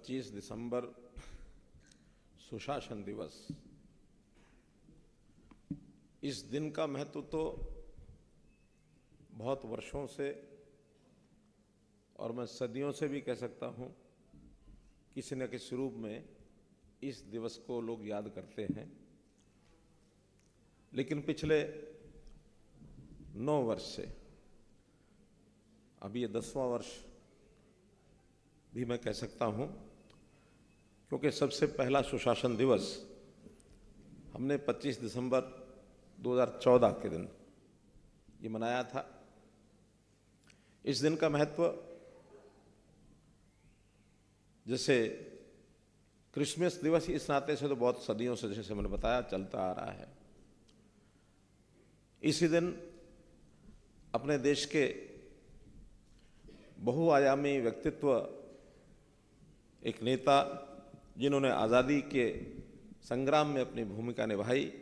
25 दिसंबर सुशासन दिवस। इस दिन का महत्व तो बहुत वर्षों से और मैं सदियों से भी कह सकता हूँ, किसी न किसी रूप में इस दिवस को लोग याद करते हैं। लेकिन पिछले 9 वर्ष से, अभी ये 10वां वर्ष भी मैं कह सकता हूँ, क्योंकि सबसे पहला सुशासन दिवस हमने 25 दिसंबर 2014 के दिन ये मनाया था। इस दिन का महत्व जैसे क्रिसमस दिवस इस नाते से तो बहुत सदियों से, जैसे मैंने बताया, चलता आ रहा है। इसी दिन अपने देश के बहुआयामी व्यक्तित्व, एक नेता जिन्होंने आज़ादी के संग्राम में अपनी भूमिका निभाई,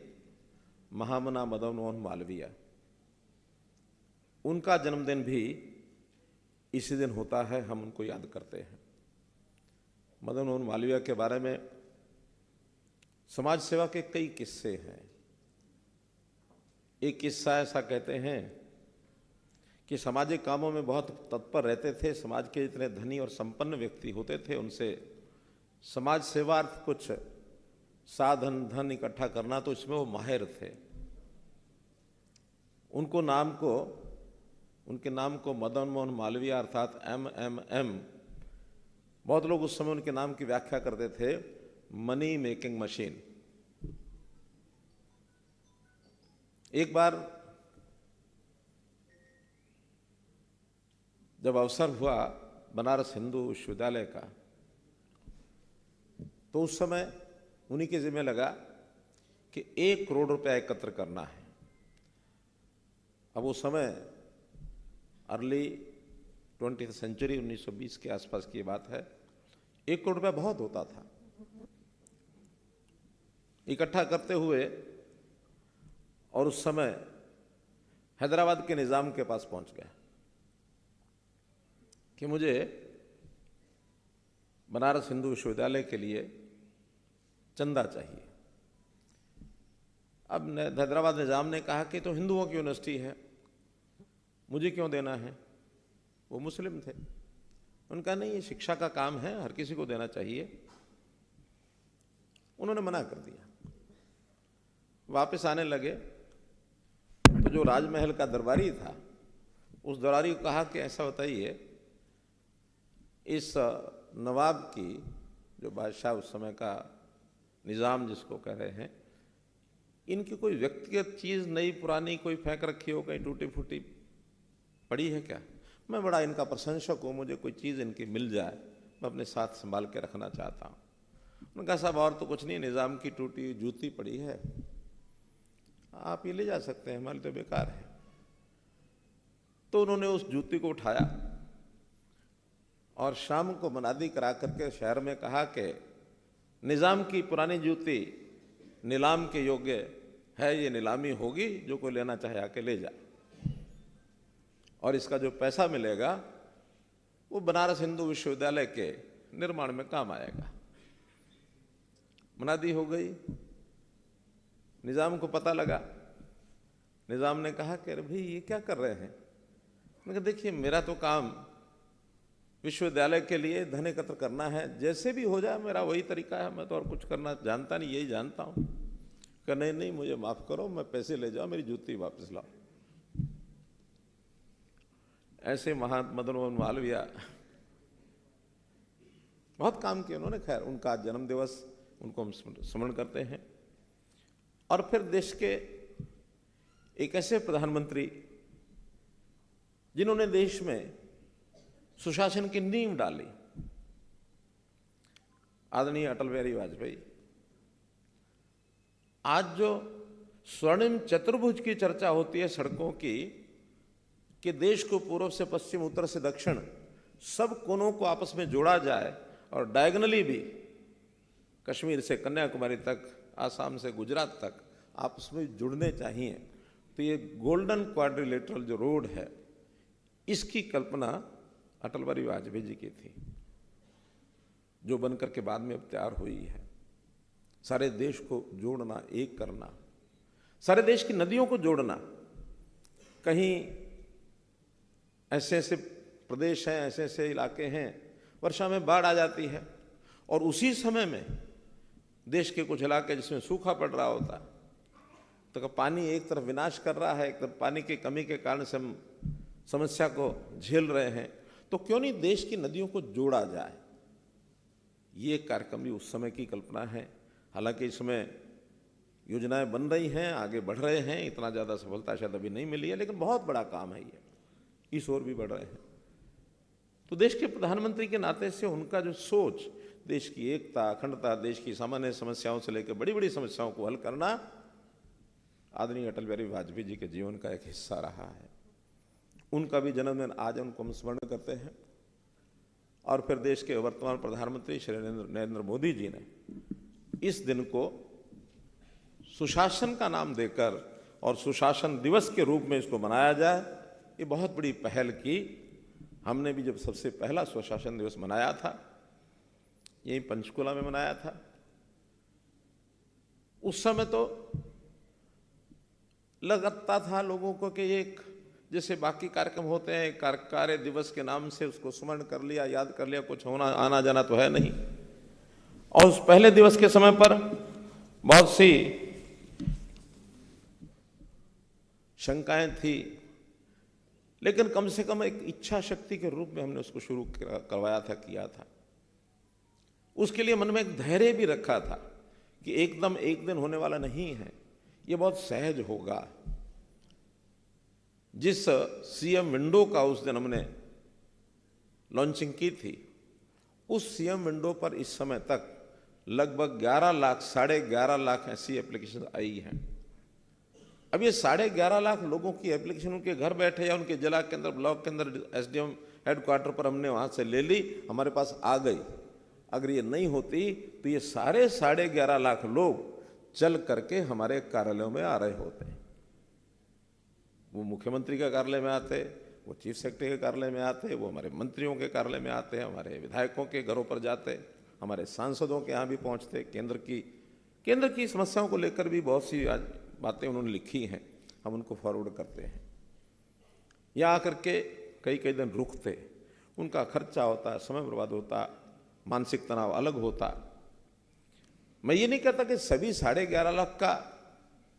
महामना मदन मोहन मालवीय, उनका जन्मदिन भी इसी दिन होता है। हम उनको याद करते हैं। मदन मोहन मालवीय के बारे में समाज सेवा के कई किस्से हैं। एक किस्सा ऐसा कहते हैं कि सामाजिक कामों में बहुत तत्पर रहते थे। समाज के जितने धनी और संपन्न व्यक्ति होते थे, उनसे समाज सेवार्थ कुछ साधन धन इकट्ठा करना, तो इसमें वो माहिर थे। उनके नाम को मदन मोहन मालवीय अर्थात MMM, बहुत लोग उस समय उनके नाम की व्याख्या करते थे मनी मेकिंग मशीन। एक बार जब अवसर हुआ बनारस हिंदू विश्वविद्यालय का, तो उस समय उन्हीं के जिम्मे लगा कि 1 करोड़ रुपया एकत्र करना है। अब उस समय अर्ली 20th सेंचुरी, 1920 के आसपास की बात है। 1 करोड़ रुपया बहुत होता था। इकट्ठा करते हुए और उस समय हैदराबाद के निजाम के पास पहुंच गया कि मुझे बनारस हिंदू विश्वविद्यालय के लिए चंदा चाहिए। अब हैदराबाद निजाम ने कहा कि तो हिंदुओं की यूनिवर्सिटी है, मुझे क्यों देना है? वो मुस्लिम थे। उनका नहीं, ये शिक्षा का काम है, हर किसी को देना चाहिए। उन्होंने मना कर दिया। वापस आने लगे तो जो राजमहल का दरबारी था, उस दरबारी को कहा कि ऐसा बताइए, इस नवाब की, जो बादशाह उस समय का निज़ाम जिसको कह रहे हैं, इनकी कोई व्यक्तिगत चीज़ नई पुरानी कोई फेंक रखी हो, कहीं टूटी फूटी पड़ी है क्या? मैं बड़ा इनका प्रशंसक हूँ, मुझे कोई चीज़ इनकी मिल जाए, मैं अपने साथ संभाल के रखना चाहता हूँ। उन्होंने कहा साहब और तो कुछ नहीं, निज़ाम की टूटी जूती पड़ी है, आप ये ले जा सकते हैं, हमारे तो बेकार है। तो उन्होंने उस जूती को उठाया और शाम को मुनादी करा करके शहर में कहा कि निज़ाम की पुरानी जूती नीलाम के योग्य है, ये नीलामी होगी, जो कोई लेना चाहे आके ले जाए, और इसका जो पैसा मिलेगा वो बनारस हिंदू विश्वविद्यालय के निर्माण में काम आएगा। मुनादी हो गई। निज़ाम को पता लगा। निज़ाम ने कहा कि अरे भाई ये क्या कर रहे हैं? मैंने कहा देखिए, मेरा तो काम विश्वविद्यालय के लिए धन एकत्र करना है, जैसे भी हो जाए मेरा वही तरीका है, मैं तो और कुछ करना जानता नहीं, यही जानता हूँ। कहा नहीं नहीं, मुझे माफ़ करो, मैं पैसे ले जाओ, मेरी जूती वापस लाओ। ऐसे मदन मोहन मालवीय बहुत काम किए उन्होंने। खैर, उनका जन्म दिवस, उनको हम स्मरण करते हैं। और फिर देश के एक ऐसे प्रधानमंत्री जिन्होंने देश में सुशासन की नींव डाली, आदरणीय अटल बिहारी वाजपेयी। आज जो स्वर्णिम चतुर्भुज की चर्चा होती है सड़कों की, कि देश को पूर्व से पश्चिम, उत्तर से दक्षिण, सब कोनों को आपस में जोड़ा जाए और डायगनली भी कश्मीर से कन्याकुमारी तक, आसाम से गुजरात तक आपस में जुड़ने चाहिए। तो ये गोल्डन क्वाड्रिलेटरल जो रोड है, इसकी कल्पना अटल बिहारी वाजपेयी जी की थी। जो बनकर के बाद में अब तैयार हुई है। सारे देश को जोड़ना, एक करना, सारे देश की नदियों को जोड़ना। कहीं ऐसे ऐसे प्रदेश हैं, ऐसे ऐसे इलाके हैं, वर्षा में बाढ़ आ जाती है और उसी समय में देश के कुछ इलाके जिसमें सूखा पड़ रहा होता, तो पानी एक तरफ विनाश कर रहा है, एक तरफ पानी की कमी के कारण से हम समस्या को झेल रहे हैं। तो क्यों नहीं देश की नदियों को जोड़ा जाए। ये कार्यक्रम भी उस समय की कल्पना है। हालांकि इसमें योजनाएं बन रही हैं, आगे बढ़ रहे हैं, इतना ज़्यादा सफलता शायद अभी नहीं मिली है, लेकिन बहुत बड़ा काम है ये, इस ओर भी बढ़ रहे हैं। तो देश के प्रधानमंत्री के नाते से उनका जो सोच, देश की एकता, अखंडता, देश की सामान्य समस्याओं से लेकर बड़ी बड़ी समस्याओं को हल करना आदरणीय अटल बिहारी वाजपेयी जी के जीवन का एक हिस्सा रहा है। उनका भी जन्मदिन आज उनको हम स्मरण करते हैं। और फिर देश के वर्तमान प्रधानमंत्री श्री नरेंद्र मोदी जी ने इस दिन को सुशासन का नाम देकर और सुशासन दिवस के रूप में इसको मनाया जाए, ये बहुत बड़ी पहल की। हमने भी जब सबसे पहला सुशासन दिवस मनाया था, यही पंचकुला में मनाया था, उस समय तो लगता था लोगों को कि एक जैसे बाकी कार्यक्रम होते हैं, कार्य दिवस के नाम से उसको स्मरण कर लिया, याद कर लिया, कुछ होना आना जाना तो है नहीं। और उस पहले दिवस के समय पर बहुत सी शंकाएं थी, लेकिन कम से कम एक इच्छा शक्ति के रूप में हमने उसको शुरू करवाया था, किया था। उसके लिए मन में एक धैर्य भी रखा था कि एकदम एक दिन होने वाला नहीं है, ये बहुत सहज होगा। जिस सीएम विंडो का उस दिन हमने लॉन्चिंग की थी, उस सीएम विंडो पर इस समय तक लगभग 11 लाख, 11.5 लाख ऐसी एप्लीकेशन आई हैं। अब ये 11.5 लाख लोगों की एप्लीकेशन उनके घर बैठे या उनके जिला के अंदर, ब्लॉक के अंदर, एसडीएम हेडक्वार्टर पर हमने वहां से ले ली, हमारे पास आ गई। अगर ये नहीं होती तो ये सारे 11.5 लाख लोग चल करके हमारे कार्यालयों में आ रहे होते। वो मुख्यमंत्री के कार्यालय में आते, वो चीफ सेक्रेटरी के कार्यालय में आते, वो हमारे मंत्रियों के कार्यालय में आते, हमारे विधायकों के घरों पर जाते, हमारे सांसदों के यहाँ भी पहुँचते। केंद्र की समस्याओं को लेकर भी बहुत सी आज बातें उन्होंने लिखी हैं, हम उनको फॉरवर्ड करते हैं। यहाँ आकर के कई दिन रुकते, उनका खर्चा होता, समय बर्बाद होता, मानसिक तनाव अलग होता। मैं ये नहीं कहता कि सभी 11.5 लाख का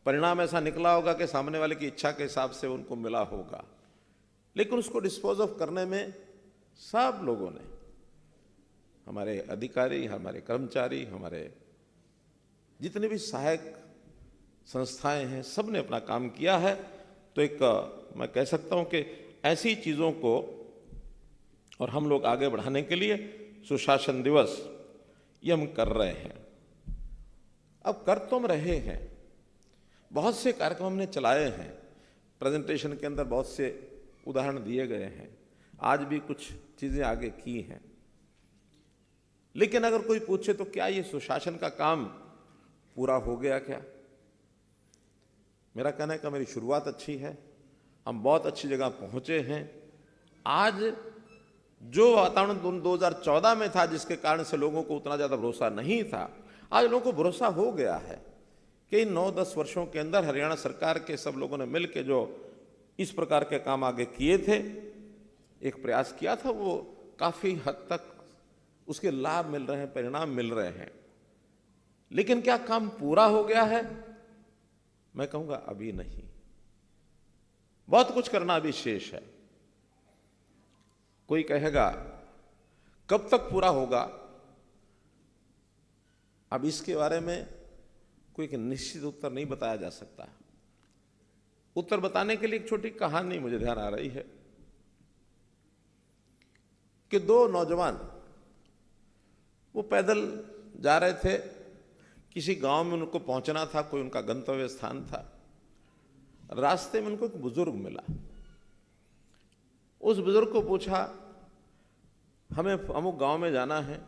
परिणाम ऐसा निकला होगा कि सामने वाले की इच्छा के हिसाब से उनको मिला होगा, लेकिन उसको डिस्पोज ऑफ करने में सब लोगों ने, हमारे अधिकारी, हमारे कर्मचारी, हमारे जितने भी सहायक संस्थाएं हैं, सब ने अपना काम किया है। तो एक मैं कह सकता हूं कि ऐसी चीज़ों को और हम लोग आगे बढ़ाने के लिए सुशासन दिवस ये हम कर रहे हैं। अब कर तो हम रहे हैं, बहुत से कार्यक्रम हमने चलाए हैं, प्रेजेंटेशन के अंदर बहुत से उदाहरण दिए गए हैं, आज भी कुछ चीज़ें आगे की हैं। लेकिन अगर कोई पूछे तो क्या ये सुशासन का काम पूरा हो गया क्या? मेरा कहना है कि मेरी शुरुआत अच्छी है, हम बहुत अच्छी जगह पहुंचे हैं। आज जो वातावरण 2014 में था, जिसके कारण से लोगों को उतना ज़्यादा भरोसा नहीं था, आज लोगों को भरोसा हो गया है कि इन 9-10 वर्षों के अंदर हरियाणा सरकार के सब लोगों ने मिलकर जो इस प्रकार के काम आगे किए थे, एक प्रयास किया था, वो काफ़ी हद तक उसके लाभ मिल रहे हैं, परिणाम मिल रहे हैं। लेकिन क्या काम पूरा हो गया है? मैं कहूँगा अभी नहीं, बहुत कुछ करना अभी शेष है। कोई कहेगा कब तक पूरा होगा? अब इसके बारे में कोई एक निश्चित उत्तर नहीं बताया जा सकता। उत्तर बताने के लिए एक छोटी कहानी मुझे ध्यान आ रही है कि 2 नौजवान वो पैदल जा रहे थे, किसी गांव में उनको पहुंचना था, कोई उनका गंतव्य स्थान था। रास्ते में उनको एक बुजुर्ग मिला। उस बुजुर्ग को पूछा, हमें अमुक गांव में जाना है,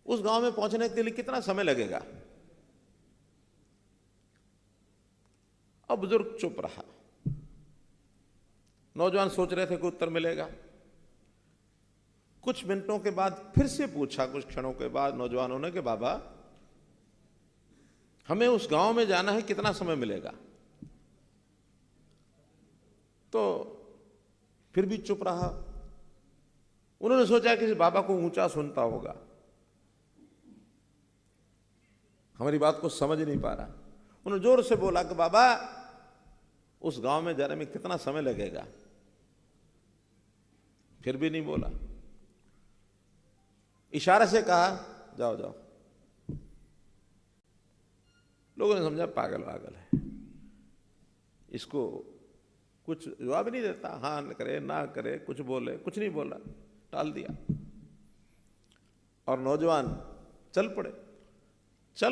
उस गांव में पहुंचने के लिए कितना समय लगेगा? अब बुजुर्ग चुप रहा। नौजवान सोच रहे थे कि उत्तर मिलेगा। कुछ मिनटों के बाद फिर से पूछा, कुछ क्षणों के बाद नौजवानों ने, कि बाबा हमें उस गांव में जाना है, कितना समय मिलेगा? तो फिर भी चुप रहा। उन्होंने सोचा कि इस बाबा को ऊंचा सुनता होगा, हमारी बात को समझ नहीं पा रहा। उन्होंने जोर से बोला कि बाबा उस गांव में जाने में कितना समय लगेगा? फिर भी नहीं बोला। इशारे से कहा जाओ जाओ। लोगों ने समझा पागल पागल है, इसको कुछ जवाब नहीं देता, हाँ करे ना करे, कुछ बोले, कुछ नहीं बोला, टाल दिया। और नौजवान चल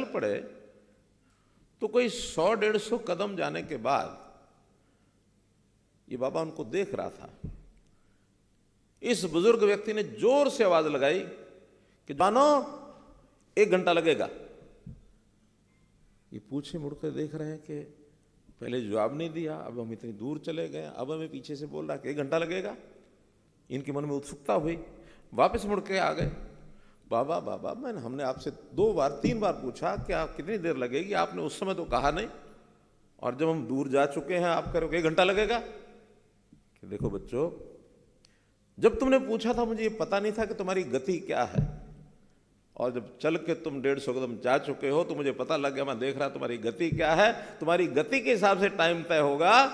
पड़े तो कोई 100-150 कदम जाने के बाद ये बाबा उनको देख रहा था। इस बुजुर्ग व्यक्ति ने जोर से आवाज लगाई कि जानो 1 घंटा लगेगा। ये पूछे मुड़ कर देख रहे हैं कि पहले जवाब नहीं दिया, अब हम इतनी दूर चले गए, अब हमें पीछे से बोल रहा कि 1 घंटा लगेगा। इनके मन में उत्सुकता हुई, वापस मुड़ के आ गए। बाबा बाबा हमने आपसे 2 बार 3 बार पूछा कि आप कितनी देर लगेगी, आपने उस समय तो कहा नहीं, और जब हम दूर जा चुके हैं आप करोगे 1 घंटा लगेगा। कि देखो बच्चों, जब तुमने पूछा था मुझे ये पता नहीं था कि तुम्हारी गति क्या है, और जब चल के तुम 150 कदम जा चुके हो तो मुझे पता लग गया, मैं देख रहा तुम्हारी गति क्या है। तुम्हारी गति के हिसाब से टाइम तय होगा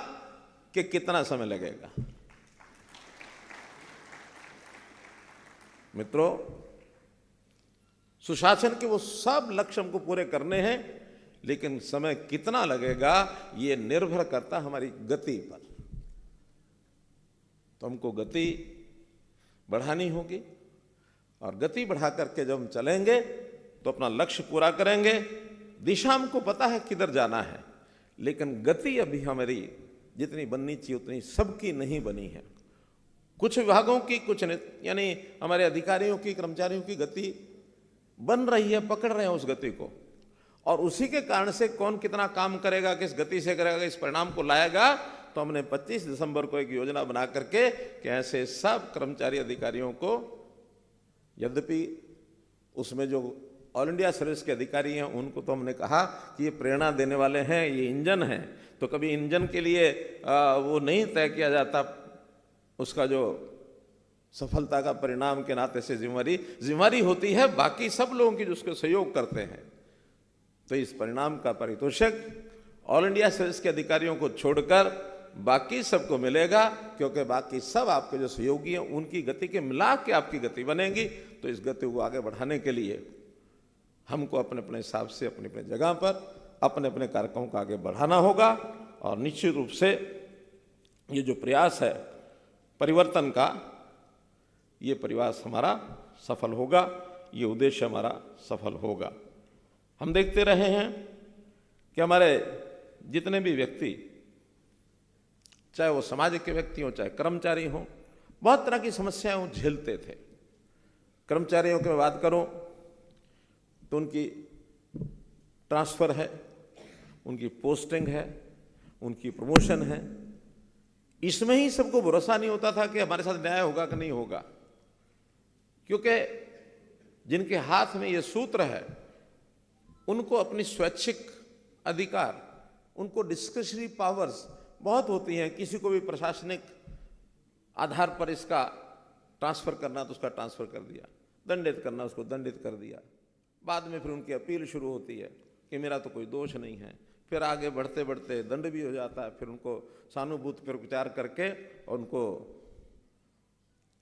कि कितना समय लगेगा। मित्रों, सुशासन के वो सब लक्ष्य हमको पूरे करने हैं, लेकिन समय कितना लगेगा ये निर्भर करता हमारी गति पर। तो हमको गति बढ़ानी होगी, और गति बढ़ा करके जब हम चलेंगे तो अपना लक्ष्य पूरा करेंगे। दिशा हमको पता है किधर जाना है, लेकिन गति अभी हमारी जितनी बननी चाहिए उतनी सबकी नहीं बनी है। कुछ विभागों की, कुछ यानी हमारे अधिकारियों की, कर्मचारियों की गति बन रही है, पकड़ रहे हैं उस गति को, और उसी के कारण से कौन कितना काम करेगा, किस गति से करेगा, इस परिणाम को लाएगा। तो हमने 25 दिसंबर को एक योजना बना करके कि ऐसे सब कर्मचारी अधिकारियों को, यद्यपि उसमें जो ऑल इंडिया सर्विस के अधिकारी हैं उनको तो हमने कहा कि ये प्रेरणा देने वाले हैं, ये इंजन हैं, तो कभी इंजन के लिए वो नहीं तय किया जाता उसका जो सफलता का परिणाम के नाते से जिम्मेवारी होती है बाकी सब लोगों की जो उसको सहयोग करते हैं। तो इस परिणाम का पारितोषिक ऑल इंडिया सर्विस के अधिकारियों को छोड़कर बाकी सबको मिलेगा, क्योंकि बाकी सब आपके जो सहयोगी हैं उनकी गति के मिला के आपकी गति बनेगी। तो इस गति को आगे बढ़ाने के लिए हमको अपने अपने हिसाब से, अपने अपने जगह पर अपने अपने कार्यक्रमों को आगे बढ़ाना होगा, और निश्चित रूप से ये जो प्रयास है परिवर्तन का, ये प्रयास हमारा सफल होगा, ये उद्देश्य हमारा सफल होगा। हम देखते रहे हैं कि हमारे जितने भी व्यक्ति, चाहे वो समाज के व्यक्ति हों चाहे कर्मचारी हों, बहुत तरह की समस्याएं वो झेलते थे। कर्मचारियों की मैं बात करूं तो उनकी ट्रांसफर है, उनकी पोस्टिंग है, उनकी प्रमोशन है, इसमें ही सबको भरोसा नहीं होता था कि हमारे साथ न्याय होगा कि नहीं होगा, क्योंकि जिनके हाथ में ये सूत्र है उनको अपनी स्वैच्छिक अधिकार, उनको डिस्क्रिशनरी पावर्स बहुत होती हैं। किसी को भी प्रशासनिक आधार पर इसका ट्रांसफर करना तो उसका ट्रांसफर कर दिया, दंडित करना उसको दंडित कर दिया। बाद में फिर उनकी अपील शुरू होती है कि मेरा तो कोई दोष नहीं है, फिर आगे बढ़ते बढ़ते दंड भी हो जाता है, फिर उनको सहानुभूति पर विचार करके और उनको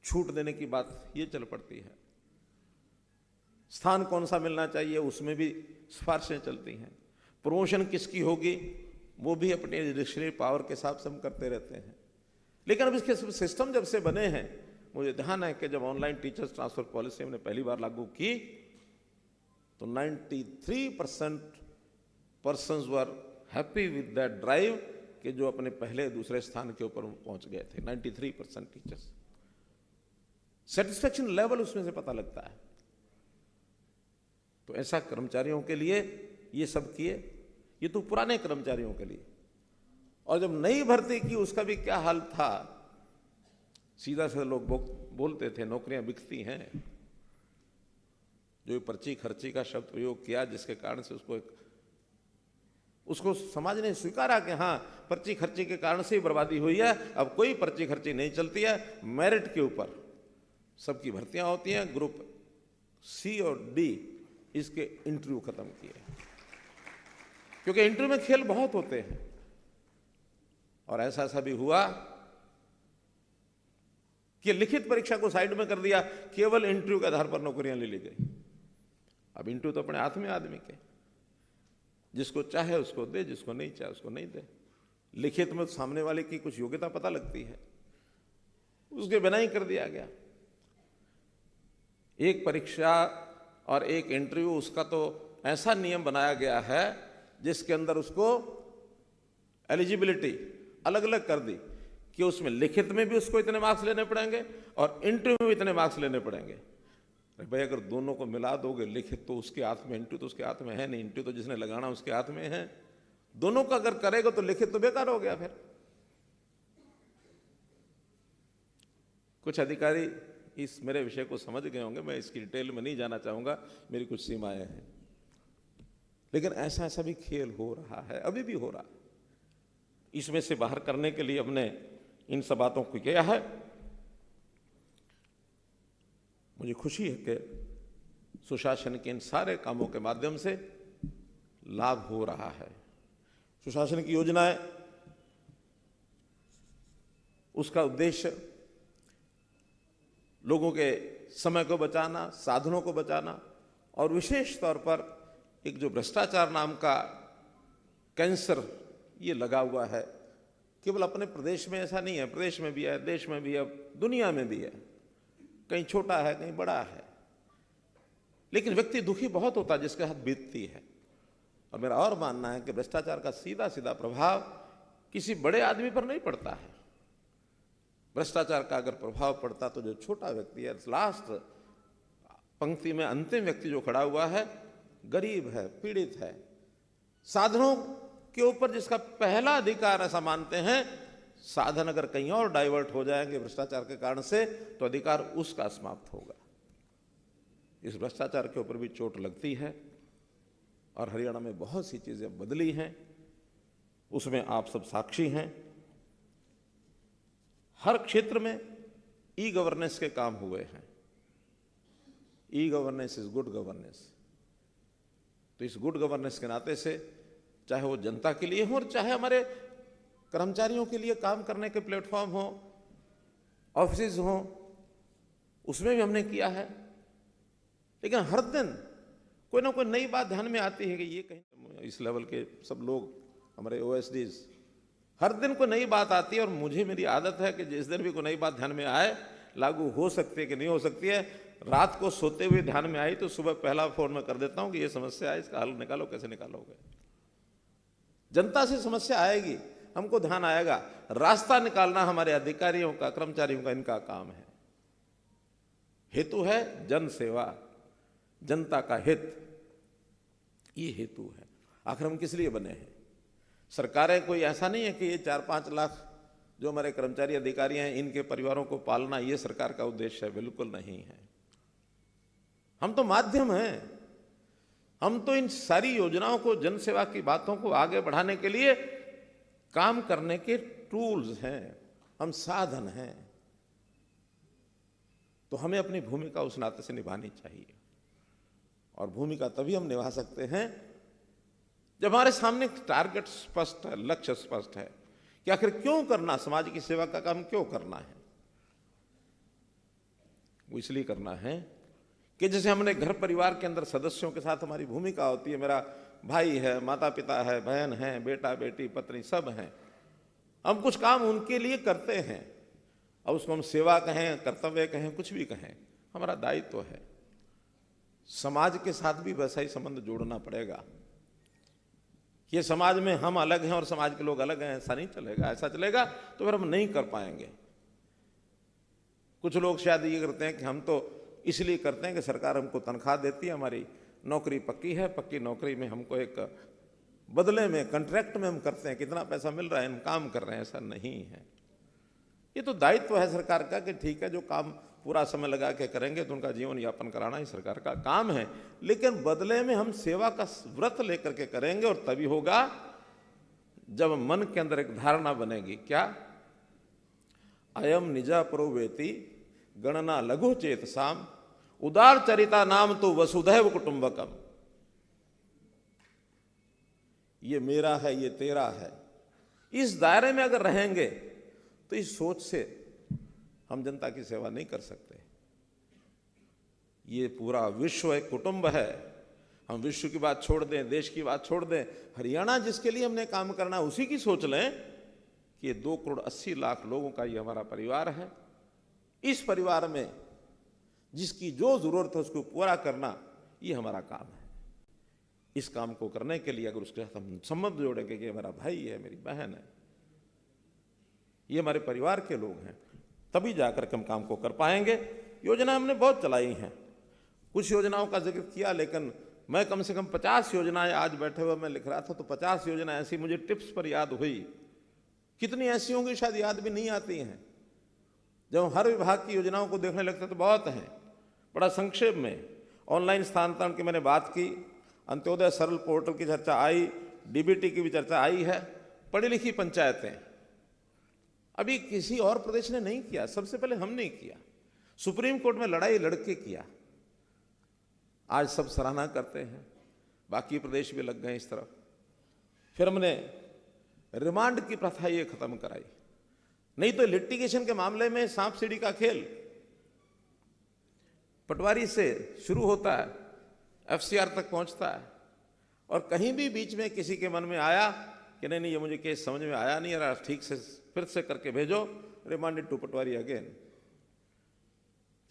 छूट देने की बात ये चल पड़ती है। स्थान कौन सा मिलना चाहिए उसमें भी सिफारिशें चलती हैं। प्रमोशन किसकी होगी वो भी अपने डिस्क्रिशनरी पावर के हिसाब से हम करते रहते हैं। लेकिन अब इसके सिस्टम जब से बने हैं, मुझे ध्यान है कि जब ऑनलाइन टीचर्स ट्रांसफर पॉलिसी हमने पहली बार लागू की तो 93% persons were happy with that drive, कि जो अपने पहले दूसरे स्थान के ऊपर पहुंच गए थे। 93% टीचर्स, सेटिस्फेक्शन लेवल उसमें से पता लगता है। तो ऐसा कर्मचारियों के लिए ये सब किए, ये तो पुराने कर्मचारियों के लिए। और जब नई भर्ती की उसका भी क्या हाल था, सीधा से लोग बोलते थे नौकरियां बिकती हैं। जो पर्ची खर्ची का शब्द प्रयोग किया, जिसके कारण से उसको समाज ने स्वीकारा कि हाँ, पर्ची खर्ची के कारण से ही बर्बादी हुई है। अब कोई पर्ची खर्ची नहीं चलती है, मेरिट के ऊपर सबकी भर्तियां होती हैं। ग्रुप सी और डी इसके इंटरव्यू खत्म किए, क्योंकि इंटरव्यू में खेल बहुत होते हैं। और ऐसा भी हुआ कि लिखित परीक्षा को साइड में कर दिया, केवल इंटरव्यू के आधार पर नौकरियां ले ली गई। अब इंटरव्यू तो अपने हाथ में आदमी के, जिसको चाहे उसको दे, जिसको नहीं चाहे उसको नहीं दे। लिखित में सामने वाले की कुछ योग्यता पता लगती है, उसके बिना ही कर दिया गया। एक परीक्षा और एक इंटरव्यू, उसका तो ऐसा नियम बनाया गया है जिसके अंदर उसको एलिजिबिलिटी अलग अलग कर दी कि उसमें लिखित में भी उसको इतने मार्क्स लेने पड़ेंगे और इंटरव्यू में इतने मार्क्स लेने पड़ेंगे। भाई अगर दोनों को मिला दोगे, लिखित तो उसके हाथ में, इंटरव्यू तो उसके हाथ में है नहीं, इंटरव्यू तो जिसने लगाना उसके हाथ में है। दोनों का अगर करेगा तो लिखित तो बेकार हो गया। फिर कुछ अधिकारी इस मेरे विषय को समझ गए होंगे, मैं इसकी डिटेल में नहीं जाना चाहूंगा, मेरी कुछ सीमाएं हैं। लेकिन ऐसा भी खेल हो रहा है, अभी भी हो रहा है। इसमें से बाहर करने के लिए हमने इन सब बातों को किया है। मुझे खुशी है कि सुशासन के इन सारे कामों के माध्यम से लाभ हो रहा है। सुशासन की योजनाएं, उसका उद्देश्य लोगों के समय को बचाना, साधनों को बचाना, और विशेष तौर पर एक जो भ्रष्टाचार नाम का कैंसर ये लगा हुआ है, केवल अपने प्रदेश में ऐसा नहीं है, प्रदेश में भी है, देश में भी है, दुनिया में भी है। कहीं छोटा है, कहीं बड़ा है, लेकिन व्यक्ति दुखी बहुत होता है जिसके हाथ बीतती है। और मेरा और मानना है कि भ्रष्टाचार का सीधा सीधा प्रभाव किसी बड़े आदमी पर नहीं पड़ता है। भ्रष्टाचार का अगर प्रभाव पड़ता तो जो छोटा व्यक्ति है, लास्ट पंक्ति में अंतिम व्यक्ति जो खड़ा हुआ है, गरीब है, पीड़ित है, साधनों के ऊपर जिसका पहला अधिकार ऐसा मानते हैं, साधन अगर कहीं और डाइवर्ट हो जाएंगे भ्रष्टाचार के कारण से तो अधिकार उसका समाप्त होगा। इस भ्रष्टाचार के ऊपर भी चोट लगती है और हरियाणा में बहुत सी चीजें बदली हैं, उसमें आप सब साक्षी हैं। हर क्षेत्र में ई गवर्नेंस के काम हुए हैं। E governance is good governance. तो इस गुड गवर्नेंस के नाते से चाहे वो जनता के लिए हो और चाहे हमारे कर्मचारियों के लिए काम करने के प्लेटफॉर्म हो, ऑफिस हो, उसमें भी हमने किया है। लेकिन हर दिन कोई ना कोई नई बात ध्यान में आती है कि ये कहीं इस लेवल के सब लोग हमारे OSDs, हर दिन कोई नई बात आती है। और मुझे, मेरी आदत है कि जिस दिन भी कोई नई बात ध्यान में आए, लागू हो सकती है कि नहीं हो सकती है, रात को सोते हुए ध्यान में आई तो सुबह पहला फोन में कर देता हूं कि ये समस्या है, इसका हल निकालो, कैसे निकालोगे। जनता से समस्या आएगी, हमको ध्यान आएगा, रास्ता निकालना हमारे अधिकारियों का, कर्मचारियों का, इनका काम है। हेतु है जन सेवा, जनता का हित, ये हेतु है। आखिर हम किस लिए बने हैं? सरकारें कोई ऐसा नहीं है कि ये 4-5 लाख जो हमारे कर्मचारी अधिकारी हैं, इनके परिवारों को पालना ये सरकार का उद्देश्य है, बिल्कुल नहीं है। हम तो माध्यम हैं। हम तो इन सारी योजनाओं को, जन सेवा की बातों को आगे बढ़ाने के लिए काम करने के टूल्स हैं, हम साधन हैं। तो हमें अपनी भूमिका उस नाते से निभानी चाहिए। और भूमिका तभी हम निभा सकते हैं जब हमारे सामने टारगेट स्पष्ट है, लक्ष्य स्पष्ट है कि आखिर क्यों करना, समाज की सेवा का काम क्यों करना है। वो इसलिए करना है कि जैसे हमने घर परिवार के अंदर सदस्यों के साथ हमारी भूमिका होती है, मेरा भाई है, माता पिता है, बहन है, बेटा बेटी, पत्नी, सब हैं, हम कुछ काम उनके लिए करते हैं। अब उसको हम सेवा कहें, कर्तव्य कहें, कुछ भी कहें, हमारा दायित्व है। समाज के साथ भी वैसा ही संबंध जोड़ना पड़ेगा। ये समाज में हम अलग हैं और समाज के लोग अलग हैं, ऐसा नहीं चलेगा। ऐसा चलेगा तो फिर हम नहीं कर पाएंगे। कुछ लोग शायद ये करते हैं कि हम तो इसलिए करते हैं कि सरकार हमको तनख्वाह देती है, हमारी नौकरी पक्की है, पक्की नौकरी में हमको एक बदले में, कॉन्ट्रैक्ट में हम करते हैं, कितना पैसा मिल रहा है, हम काम कर रहे हैं, ऐसा नहीं है। ये तो दायित्व है सरकार का कि ठीक है, जो काम पूरा समय लगा के करेंगे तो उनका जीवन यापन कराना ही सरकार का काम है, लेकिन बदले में हम सेवा का व्रत लेकर के करेंगे, और तभी होगा जब मन के अंदर एक धारणा बनेगी, क्या, अयम निजा प्रोवेति गणना लघु चेतसाम उदार चरिता नाम तो वसुधैव कुटुंबकम। ये मेरा है, ये तेरा है, इस दायरे में अगर रहेंगे तो इस सोच से हम जनता की सेवा नहीं कर सकते। ये पूरा विश्व एक कुटुंब है, हम विश्व की बात छोड़ दें, देश की बात छोड़ दें, हरियाणा जिसके लिए हमने काम करना है उसी की सोच लें कि ये 2,80,00,000 लोगों का ये हमारा परिवार है। इस परिवार में जिसकी जो जरूरत है उसको पूरा करना ये हमारा काम है। इस काम को करने के लिए अगर उसके साथ हम संबंध जोड़ेंगे कि मेरा भाई है, मेरी बहन है, ये हमारे परिवार के लोग हैं, तभी जाकर के हम काम को कर पाएंगे। योजना हमने बहुत चलाई हैं, कुछ योजनाओं का जिक्र किया, लेकिन मैं कम से कम 50 योजनाएं आज बैठे हुए मैं लिख रहा था तो 50 योजना ऐसी मुझे टिप्स पर याद हुई। कितनी ऐसी होंगी शायद याद भी नहीं आती हैं। जब हर विभाग की योजनाओं को देखने लगते तो बहुत हैं। बड़ा संक्षेप में ऑनलाइन स्थानांतरण की मैंने बात की, अंत्योदय सरल पोर्टल की चर्चा आई, डीबीटी की भी चर्चा आई है, पढ़ी लिखी पंचायतें अभी किसी और प्रदेश ने नहीं किया, सबसे पहले हमने किया, सुप्रीम कोर्ट में लड़ाई लड़के किया, आज सब सराहना करते हैं, बाकी प्रदेश भी लग गए इस तरफ। फिर हमने रिमांड की प्रथा ये खत्म कराई, नहीं तो लिटिगेशन के मामले में सांप सीढ़ी का खेल, पटवारी से शुरू होता है, एफसीआर तक पहुंचता है, और कहीं भी बीच में किसी के मन में आया कि नहीं ये मुझे केस समझ में आया नहीं, यार ठीक से फिर से करके भेजो, रिमांडेड टू पटवारी अगेन।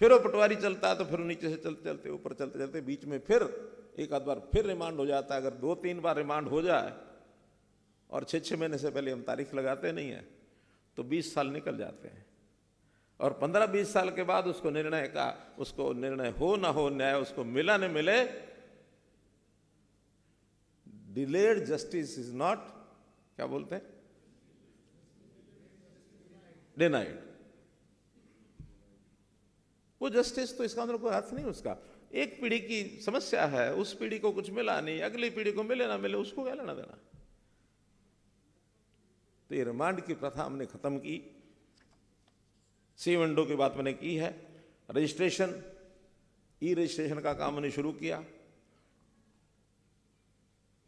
फिर वो पटवारी चलता है तो फिर नीचे से चलते चलते ऊपर चलते चलते बीच में फिर एक आध बार फिर रिमांड हो जाता है। अगर 2-3 बार रिमांड हो जाए और 6-6 महीने से पहले हम तारीख लगाते नहीं है तो 20 साल निकल जाते हैं, और 15-20 साल के बाद उसको निर्णय हो ना हो, न्याय उसको मिला न मिले, डिलेड जस्टिस इज नॉट, क्या बोलते हैं, डिनाइड। वो जस्टिस तो इसका मतलब कोई अर्थ नहीं उसका। एक पीढ़ी की समस्या है, उस पीढ़ी को कुछ मिला नहीं, अगली पीढ़ी को मिले ना मिले उसको क्या लेना देना। तो ये रिमांड की प्रथा हमने खत्म की। सी विंडो की बात मैंने की है, रजिस्ट्रेशन, ई रजिस्ट्रेशन का काम हमने शुरू किया।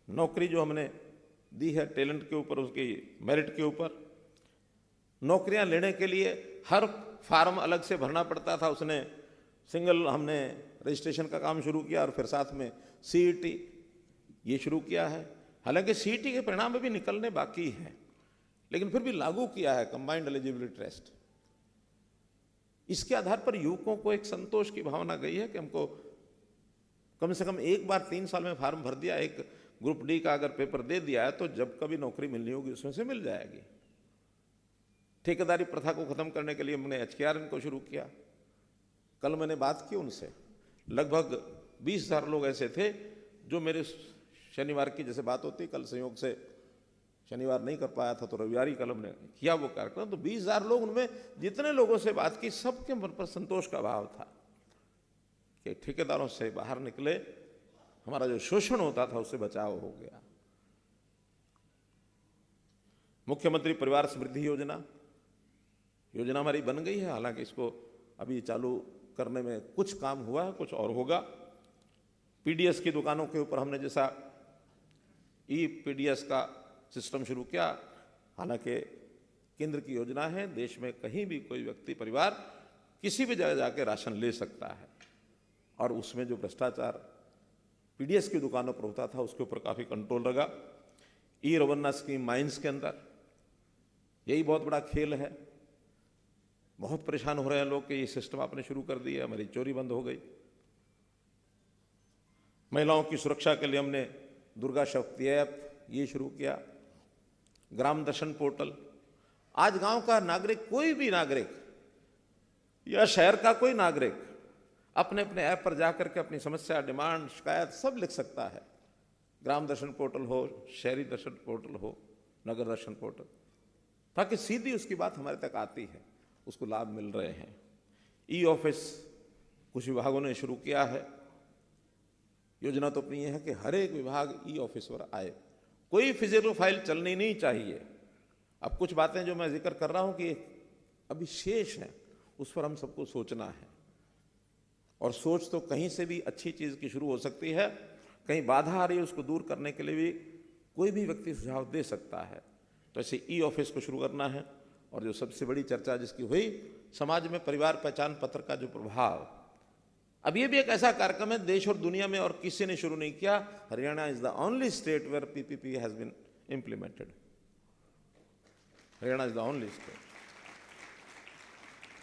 नौकरी जो हमने दी है टैलेंट के ऊपर, उसकी मेरिट के ऊपर, नौकरियां लेने के लिए हर फार्म अलग से भरना पड़ता था, उसने सिंगल हमने रजिस्ट्रेशन का काम शुरू किया, और फिर साथ में सीईटी ये शुरू किया है। हालांकि सीईटी के परिणाम भी निकलने बाकी हैं, लेकिन फिर भी लागू किया है कंबाइंड एलिजिबिलिटी टेस्ट। इसके आधार पर युवकों को एक संतोष की भावना गई है कि हमको कम से कम एक बार 3 साल में फार्म भर दिया, एक ग्रुप डी का अगर पेपर दे दिया है तो जब कभी नौकरी मिलनी होगी उसमें से मिल जाएगी। ठेकेदारी प्रथा को खत्म करने के लिए हमने HKRN को शुरू किया। कल मैंने बात की उनसे, लगभग 20,000 लोग ऐसे थे जो मेरे शनिवार की जैसे बात होती, कल संयोग से शनिवार नहीं कर पाया था तो रविवार ही कल हमने किया वो कार्यक्रम, तो 20,000 लोग, उनमें जितने लोगों से बात की सबके मन पर संतोष का भाव था कि ठेकेदारों से बाहर निकले, हमारा जो शोषण होता था उससे बचाव हो गया। मुख्यमंत्री परिवार समृद्धि योजना हमारी बन गई है, हालांकि इसको अभी चालू करने में कुछ काम हुआ है, कुछ और होगा। पीडीएस की दुकानों के ऊपर हमने जैसा पीडीएस का सिस्टम शुरू किया, हालांकि केंद्र की योजना है, देश में कहीं भी कोई व्यक्ति परिवार किसी भी जगह जाके राशन ले सकता है, और उसमें जो भ्रष्टाचार पीडीएस की दुकानों पर होता था उसके ऊपर काफ़ी कंट्रोल लगा। रवन्ना स्कीम माइंस के अंदर यही बहुत बड़ा खेल है। बहुत परेशान हो रहे हैं लोग कि ये सिस्टम आपने शुरू कर दिया, हमारी चोरी बंद हो गई। महिलाओं की सुरक्षा के लिए हमने दुर्गा शक्ति ऐप ये शुरू किया, ग्राम दर्शन पोर्टल। आज गांव का नागरिक, कोई भी नागरिक या शहर का कोई नागरिक अपने अपने ऐप पर जाकर के अपनी समस्या, डिमांड, शिकायत सब लिख सकता है। ग्राम दर्शन पोर्टल हो, शहरी दर्शन पोर्टल हो, नगर दर्शन पोर्टल, ताकि सीधी उसकी बात हमारे तक आती है। उसको लाभ मिल रहे हैं। ई ऑफिस कुछ विभागों ने शुरू किया है। योजना तो अपनी है कि हर एक विभाग ई ऑफिस पर आए, कोई फिजिकल फाइल चलनी नहीं चाहिए। अब कुछ बातें जो मैं जिक्र कर रहा हूं कि अभी शेष हैं, उस पर हम सबको सोचना है। और सोच तो कहीं से भी अच्छी चीज़ की शुरू हो सकती है, कहीं बाधा आ रही है उसको दूर करने के लिए भी कोई भी व्यक्ति सुझाव दे सकता है। तो ऐसे ई ऑफिस को शुरू करना है। और जो सबसे बड़ी चर्चा जिसकी हुई, समाज में परिवार पहचान पत्र का जो प्रभाव, अब ये भी एक ऐसा कार्यक्रम है देश और दुनिया में और किसी ने शुरू नहीं किया। Haryana is the only state where PPP has been implemented. Haryana is the only state.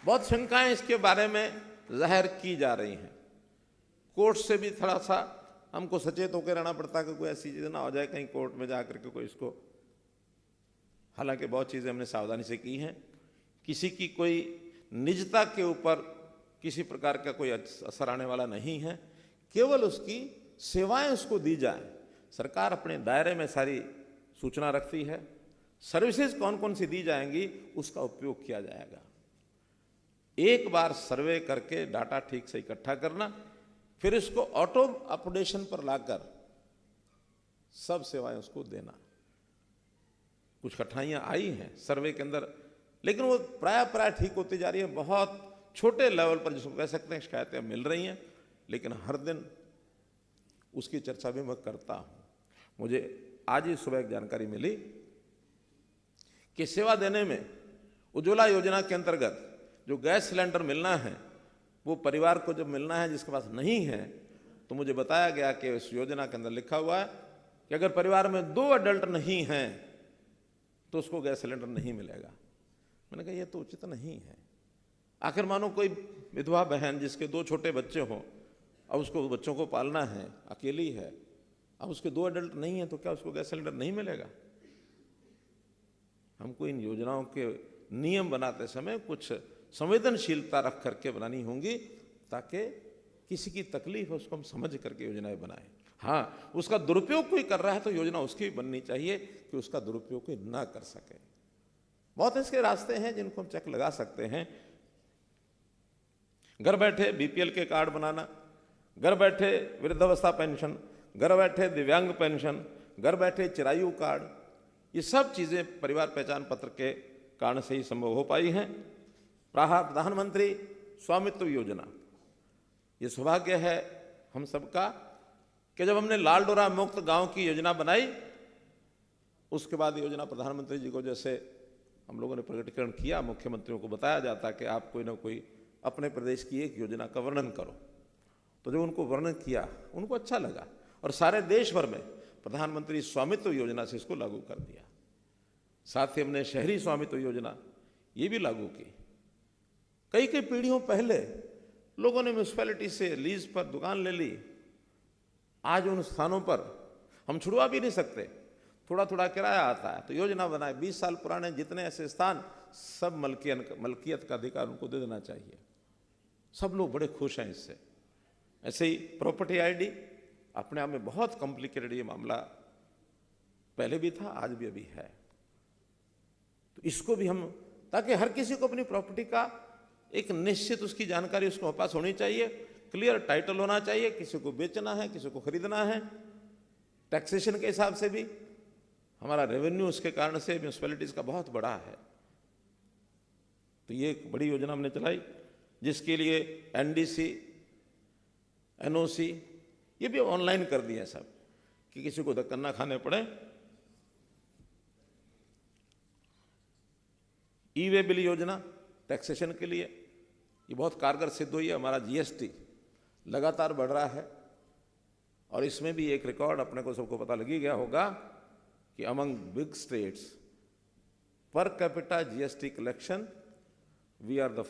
बहुत शंकाएं इसके बारे में जाहिर की जा रही हैं। कोर्ट से भी थोड़ा सा हमको सचेत होकर रहना पड़ता है कि कोई ऐसी चीज़ ना हो जाए कहीं कोर्ट में जाकर के कोई इसको, हालांकि बहुत चीज़ें हमने सावधानी से की हैं। किसी की कोई निजता के ऊपर किसी प्रकार का कोई असर आने वाला नहीं है, केवल उसकी सेवाएं उसको दी जाएं। सरकार अपने दायरे में सारी सूचना रखती है, सर्विसेज कौन कौन सी दी जाएंगी उसका उपयोग किया जाएगा। एक बार सर्वे करके डाटा ठीक से इकट्ठा करना, फिर इसको ऑटो अपडेशन पर लाकर सब सेवाएं उसको देना। कुछ कठिनाइयां आई हैं सर्वे के अंदर, लेकिन वो प्राय ठीक होती जा रही है। बहुत छोटे लेवल पर जिसको कह सकते हैं शिकायतें मिल रही हैं, लेकिन हर दिन उसकी चर्चा भी मैं करता हूं। मुझे आज ही सुबह एक जानकारी मिली कि सेवा देने में उज्ज्वला योजना के अंतर्गत जो गैस सिलेंडर मिलना है वो परिवार को जब मिलना है जिसके पास नहीं है, तो मुझे बताया गया कि इस योजना के अंदर लिखा हुआ है कि अगर परिवार में 2 अडल्ट नहीं हैं तो उसको गैस सिलेंडर नहीं मिलेगा। मैंने कहा यह तो उचित नहीं है। आखिर मानो कोई विधवा बहन जिसके 2 छोटे बच्चे हों, अब उसको बच्चों को पालना है, अकेली है, अब उसके 2 अडल्ट नहीं है, तो क्या उसको गैस सिलेंडर नहीं मिलेगा? हमको इन योजनाओं के नियम बनाते समय कुछ संवेदनशीलता रख करके बनानी होंगी, ताकि किसी की तकलीफ है उसको हम समझ करके योजनाएं बनाएं। हाँ, उसका दुरुपयोग कोई कर रहा है तो योजना उसकी भी बननी चाहिए कि उसका दुरुपयोग कोई ना कर सके। बहुत इसके रास्ते हैं जिनको हम चेक लगा सकते हैं। घर बैठे बीपीएल के कार्ड बनाना, घर बैठे वृद्धावस्था पेंशन, घर बैठे दिव्यांग पेंशन, घर बैठे चिरायु कार्ड, ये सब चीज़ें परिवार पहचान पत्र के कारण से ही संभव हो पाई हैं। प्रधानमंत्री स्वामित्व योजना, ये सौभाग्य है हम सबका कि जब हमने लाल डोरा मुक्त गांव की योजना बनाई, उसके बाद योजना प्रधानमंत्री जी को जैसे हम लोगों ने प्रकटीकरण किया, मुख्यमंत्रियों को बताया जाता कि आप कोई ना कोई अपने प्रदेश की एक योजना का वर्णन करो। तो जो उनको वर्णन किया उनको अच्छा लगा और सारे देश भर में प्रधानमंत्री स्वामित्व योजना से इसको लागू कर दिया। साथ ही हमने शहरी स्वामित्व योजना ये भी लागू की। कई पीढ़ियों पहले लोगों ने म्यूनिसिपैलिटी से लीज पर दुकान ले ली, आज उन स्थानों पर हम छुड़वा भी नहीं सकते, थोड़ा थोड़ा किराया आता है। तो योजना बनाए 20 साल पुराने जितने ऐसे स्थान, सब मलकियत का अधिकार उनको दे देना चाहिए। सब लोग बड़े खुश हैं इससे। ऐसे ही प्रॉपर्टी आईडी अपने आप में बहुत कॉम्प्लिकेटेड ये मामला पहले भी था, आज भी अभी है। तो इसको भी हम, ताकि हर किसी को अपनी प्रॉपर्टी का एक निश्चित उसकी जानकारी उसको पास होनी चाहिए, क्लियर टाइटल होना चाहिए, किसी को बेचना है, किसी को खरीदना है। टैक्सेशन के हिसाब से भी हमारा रेवेन्यू उसके कारण से म्यूनिसिपैलिटीज का बहुत बड़ा है। तो ये एक बड़ी योजना हमने चलाई जिसके लिए एनडीसी, एनओसी ये भी ऑनलाइन कर दिए सब कि किसी को धक्का ना खाने पड़े। ई वे बिल योजना टैक्सेशन के लिए ये बहुत कारगर सिद्ध हुई है। हमारा जीएसटी लगातार बढ़ रहा है और इसमें भी एक रिकॉर्ड अपने को सबको पता लगी गया होगा कि among big states per capita GST collection we are the